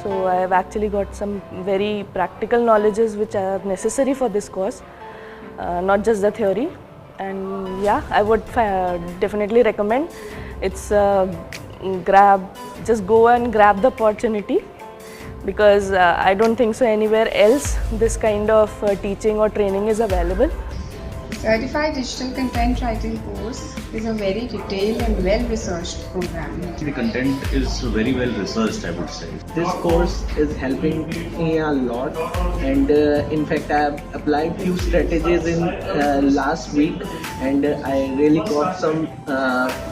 So I have actually got some very practical knowledges which are necessary for this course, not just the theory. And yeah, I would definitely recommend. It's just go and grab the opportunity, because I don't think so anywhere else this kind of teaching or training is available. Certified Digital Content Writing course is a very detailed and well-researched program. The content is very well researched, I would say. This course is helping me a lot, and in fact I have applied few strategies in last week, and I really got some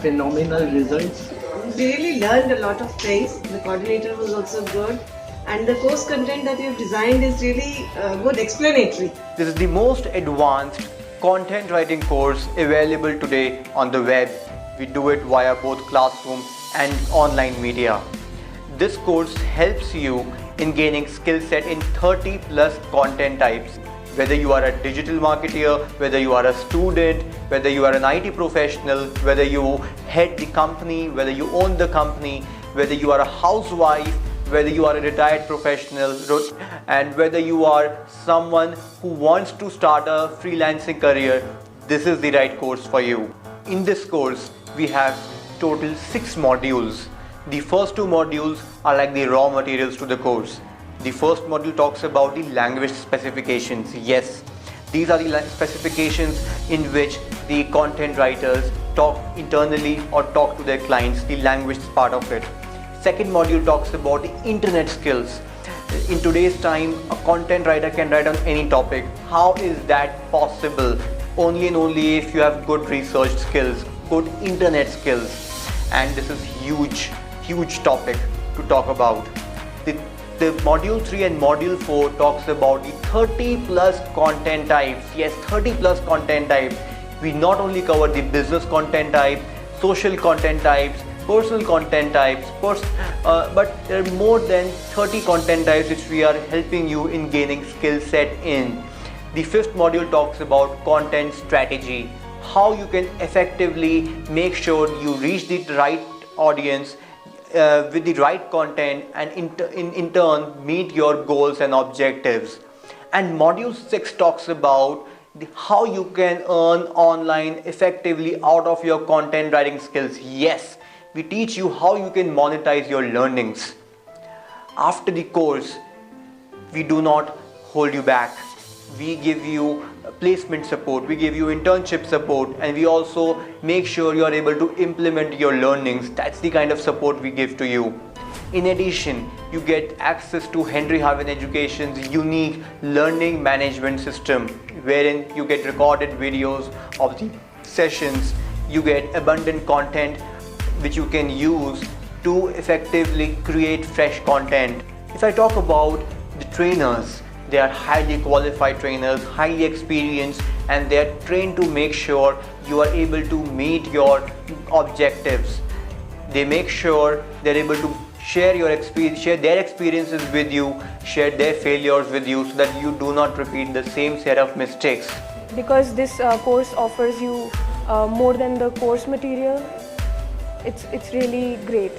phenomenal results. Really learned a lot of things. The coordinator was also good, and the course content that you've designed is really good, explanatory. This is the most advanced content writing course available today on the web. We do it via both classroom and online media. This course helps you in gaining skill set in 30 plus content types. Whether you are a digital marketer, whether you are a student, whether you are an IT professional, whether you head the company, whether you own the company, whether you are a housewife, whether you are a retired professional, and whether you are someone who wants to start a freelancing career, this is the right course for you. In this course, we have total 6 modules. The first 2 modules are like the raw materials to the course. The first module talks about the language specifications. Yes, these are the specifications in which the content writers talk internally or talk to their clients, the language part of it. Second module talks about the internet skills. In today's time, a content writer can write on any topic. How is that possible? Only and only if you have good research skills, good internet skills. And this is huge topic to talk about. The module 3 and module 4 talks about the 30 plus content types. Yes, 30 plus content types. We not only cover the business content type, social content types, personal content types, but there are more than 30 content types which we are helping you in gaining skill set in. The 5th module talks about content strategy, how you can effectively make sure you reach the right audience with the right content, and in turn meet your goals and objectives. And module 6 talks about how you can earn online effectively out of your content writing skills. Yes, we teach you how you can monetize your learnings. After the course, we do not hold you back. We give you placement support, we give you internship support, and we also make sure you are able to implement your learnings. That's the kind of support we give to you. In addition, you get access to Henry Harvin Education's unique learning management system, wherein you get recorded videos of the sessions, you get abundant content which you can use to effectively create fresh content. If I talk about the trainers, they are highly qualified trainers, highly experienced, and they are trained to make sure you are able to meet your objectives. They make sure they're able to share their experiences with you, share their failures with you, so that you do not repeat the same set of mistakes. Because this course offers you more than the course material, it's really great.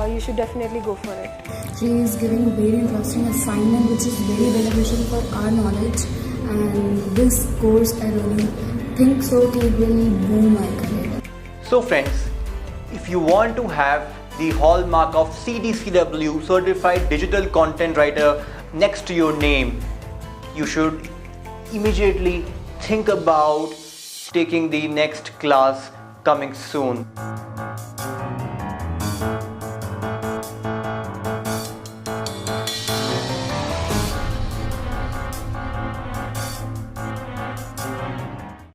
You should definitely go for it. She is giving a very interesting assignment which is very beneficial for our knowledge, and this course I really think so it will boom my career. So friends, if you want to have the hallmark of CDCW, Certified Digital Content Writer, next to your name, you should immediately think about taking the next class coming soon.